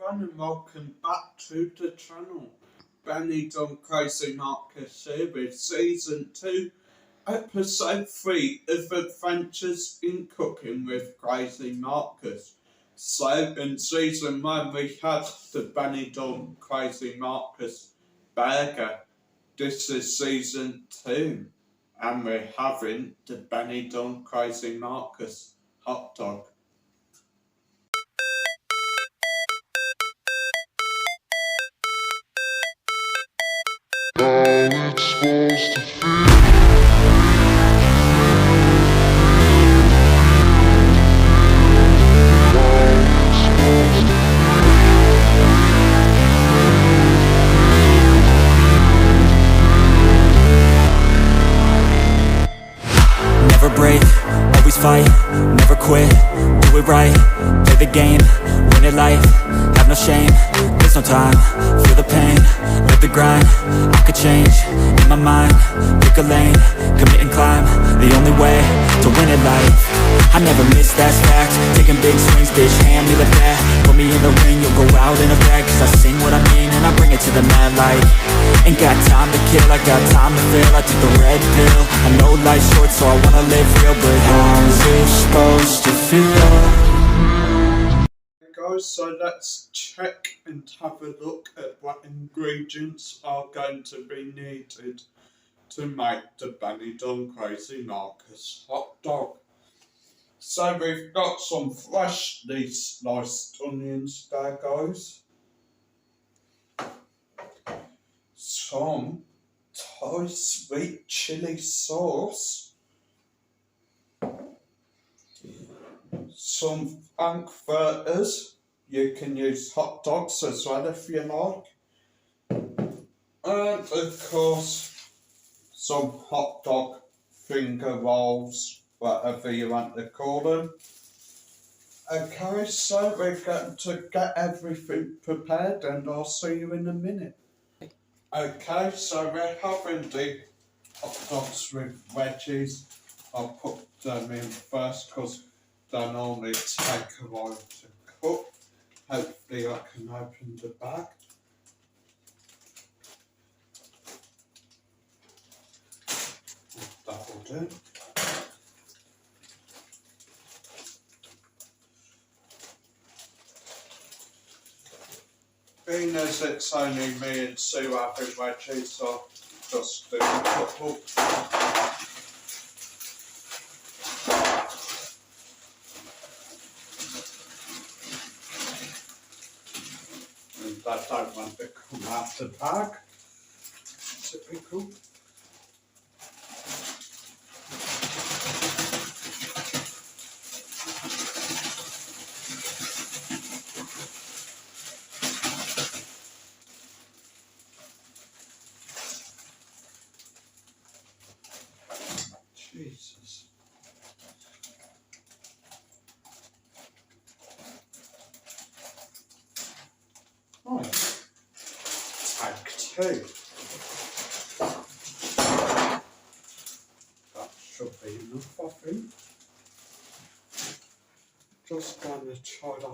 everyone and welcome back to the channel. Benidorm Crazy Marcus here with Season 2, Episode 3 of Adventures in Cooking with Crazy Marcus. So in Season 1 we had the Benidorm Crazy Marcus burger. This is Season 2 and we're having the Benidorm Crazy Marcus Hotdog. It's supposed to feel. Never break, always fight, never quit, do it right, play the game, win it life, have no shame, there's no time, feel the pain, live the grind, I could change, in my mind, pick a lane, commit and climb, the only way to win it life, I never miss, that's fact, taking big swings, bitch, hand me the bat, put me in the ring, you'll go out in a bag, cause I sing what I mean and I bring it to the mad light, ain't got time to kill, I got time to feel, I took the red pill, I know life's short so I wanna live real, but how's it supposed to feel? Guys, so let's check and have a look at what ingredients are going to be needed to make the Benidorm Crazy Marcus hot dog. So we've got some freshly sliced onions there, guys. Some Thai sweet chili sauce. Some frankfurters. You can use hot dogs as well if you like. And of course, some hot dog finger rolls, whatever you want to call them. Okay, so we're going to get everything prepared and I'll see you in a minute. Okay, so we're having the hot dogs with veggies. I'll put them in first because they normally take a while to cook. Hopefully I can open the bag. That will do. Being as it's only me and Sue having veggies, so I'll just do a couple. And I don't want to come out the bag. Typical. Jesus. Right. Take two. That should be enough, I think. Just gonna try to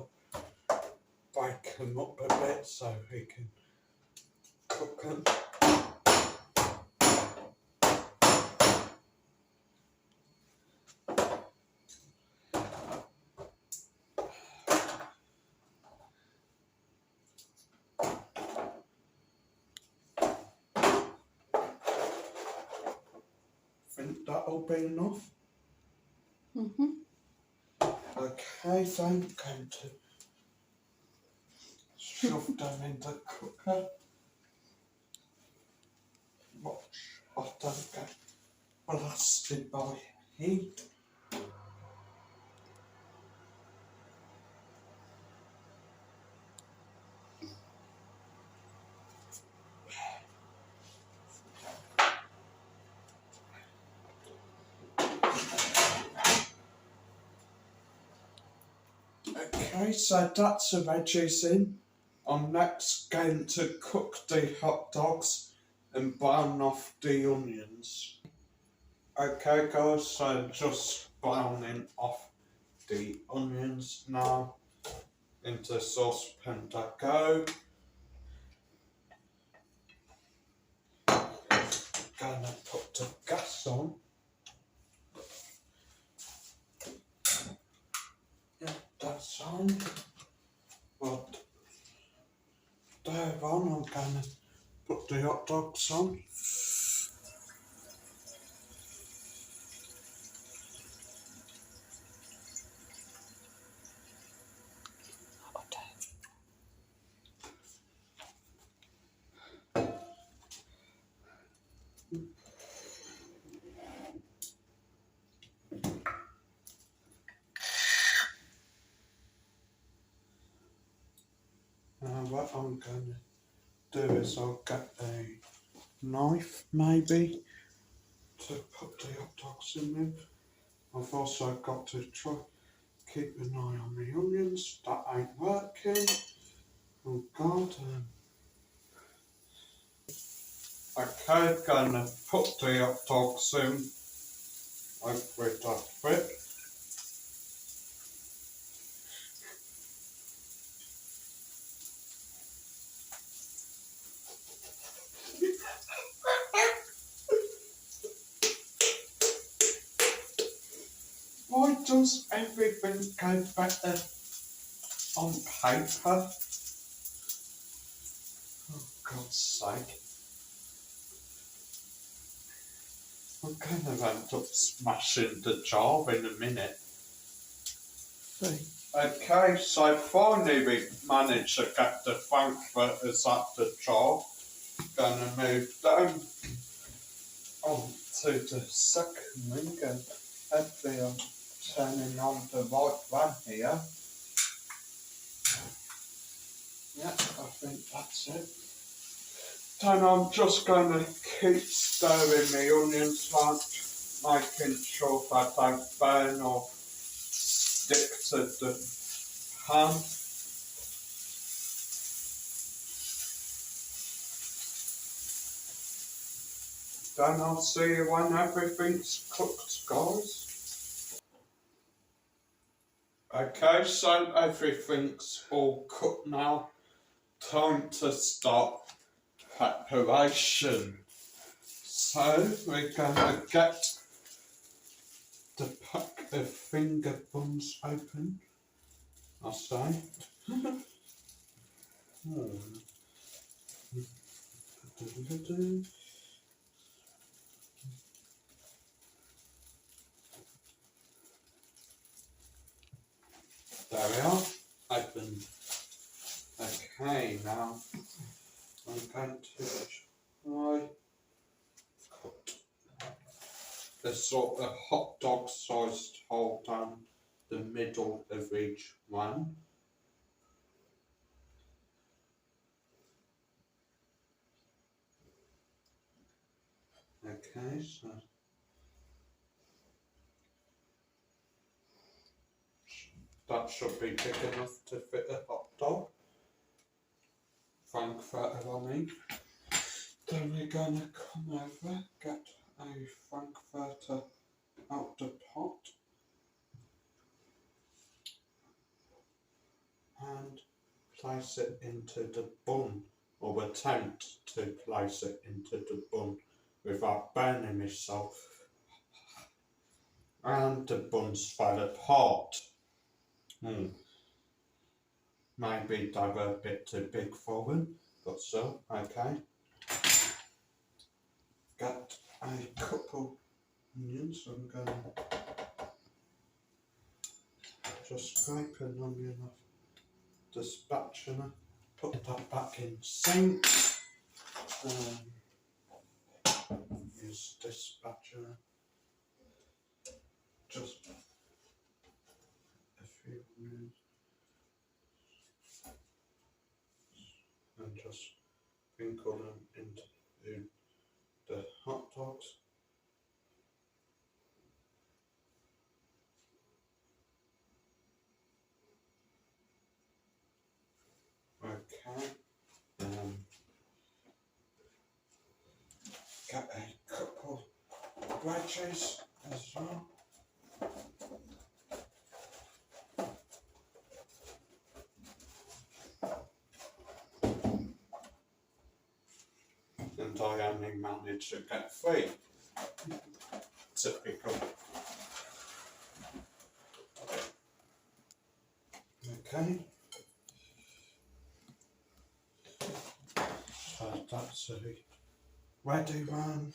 bake them up a bit so we can cook them. Think that'll be enough. Okay, so I'm going to shove them in the cooker. Watch, I don't get blasted by heat. Okay, so that's the veggies in. I'm next going to cook the hot dogs and brown off the onions. Okay guys, so just browning off the onions now into the saucepan to go. Gonna put the gas on. Yeah, that's on. But there on, I'm gonna put the hot dogs on. Now what I'm gonna do is I'll get a knife maybe to put the hot dogs in with. I've also got to try keep an eye on the onions. That ain't working. Oh God. Okay, gonna put the hot dogs in. Hopefully that fit. Why does everything go better on paper? Oh God's sake. I'm gonna end up smashing the jar in a minute. Okay, so finally we managed to get the frankfurters at the jar. Gonna move them on to the second ring and hopefully I'm turning on the right one here. Yeah, I think that's it. Then I'm just gonna keep stirring the onions like, making sure that they don't burn or stick to the pan. Then I'll see you when everything's cooked, guys. Okay, so everything's all cooked now. Time to start preparation. So we're gonna get the pack of finger buns open. I say. There we are, open. Okay, now I'm going to try cut this sort of hot dog sized hole down the middle of each one. Okay, so that should be big enough to fit a hot dog. Frankfurter, I mean. Then we're gonna come over, get a frankfurter out the pot and place it into the bun, or attempt to place it into the bun without burning myself. And the buns fell apart. Maybe they were a bit too big for them, but so, okay. Got a couple onions, I'm going to just scrape an onion off the spatula, put that back in sink, use this spatula, just a few onions, and just sprinkle them into the hot dogs. Okay, get a couple of wedges as well. and I only managed to get 3. Typical. Okay. So that's a ready one.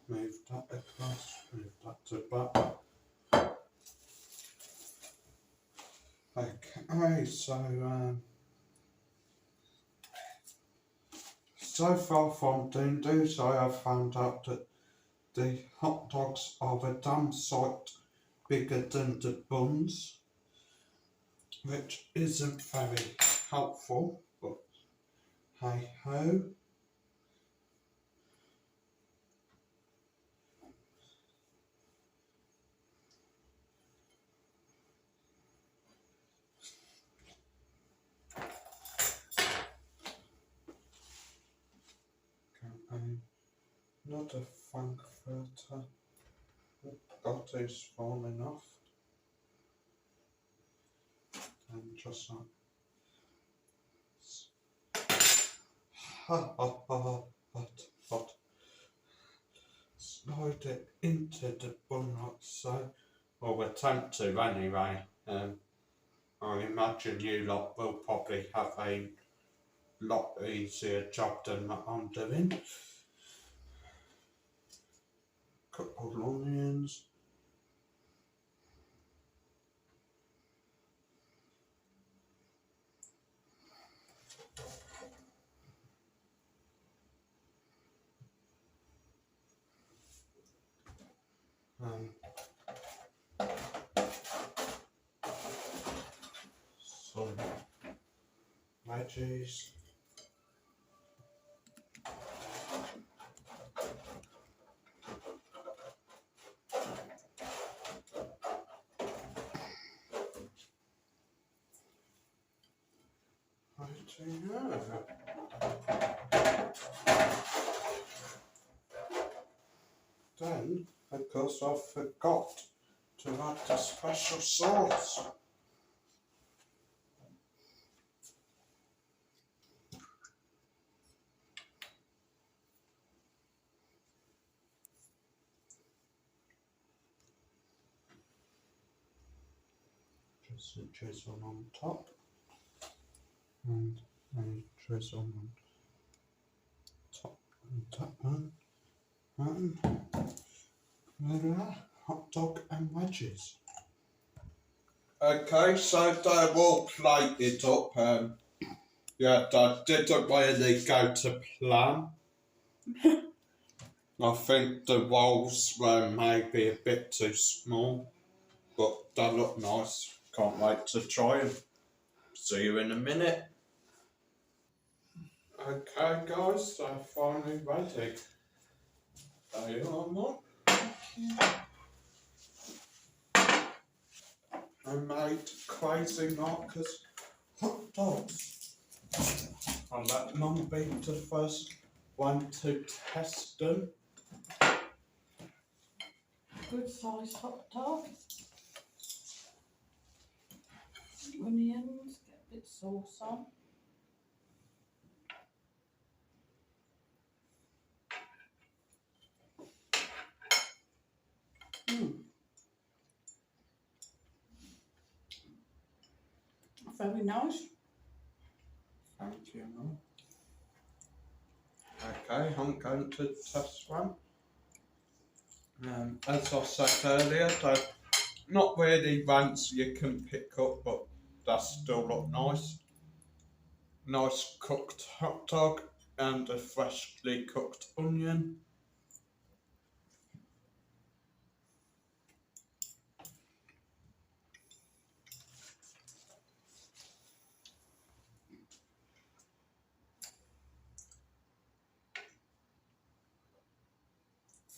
Move that across, move that to back. Okay, so far from doing this, I have found out that the hot dogs are a damn sight bigger than the buns, which isn't very helpful, but hey ho. Not a frankfurter. That is falling off. And just like but slide it into the bun like so. Or attempt to anyway. I imagine you lot will probably have a lot easier job than what I'm doing. Couple of onions. Some veggies. Then, of course, I forgot to add the special sauce. Just a drizzle on top and a drizzle on top and that one. And hot dog and wedges. Okay, so they all plated up. Yeah, that didn't really go to plan. I think the rolls were maybe a bit too small, but they look nice. Can't wait to try them. See you in a minute. Okay, guys, they're finally ready. There you are, Mum. I made Crazy Marcus Hotdogs. I'll let Mum be the first one to test them. Good sized hot dog. Onions, get a bit of sauce on. Very nice. Thank you, Mum. Okay, I'm going to test one. As I said earlier, they're not really ones you can pick up, but they still look nice. Nice cooked hot dog and a freshly cooked onion.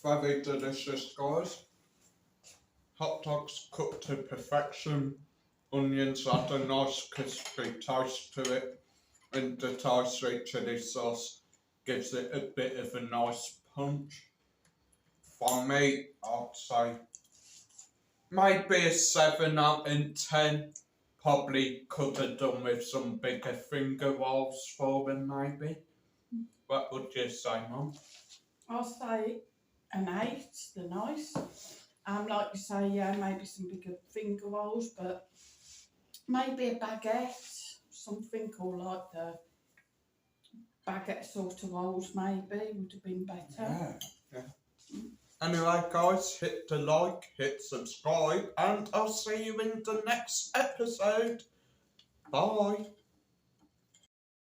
Very delicious, guys. Hot dogs cooked to perfection. Onions add a nice crispy taste to it, and the Thai sweet chilli sauce gives it a bit of a nice punch. For me, I'd say maybe a 7 out of 10. Probably could have done with some bigger finger rolls for them, maybe. What would you say, Mum? I'll say an 8, they're nice. Like you say, yeah, maybe some bigger finger rolls, but maybe a baguette, something, or like the baguette sort of rolls maybe would have been better. Yeah. Anyway, guys, hit the like, hit subscribe, and I'll see you in the next episode. Bye.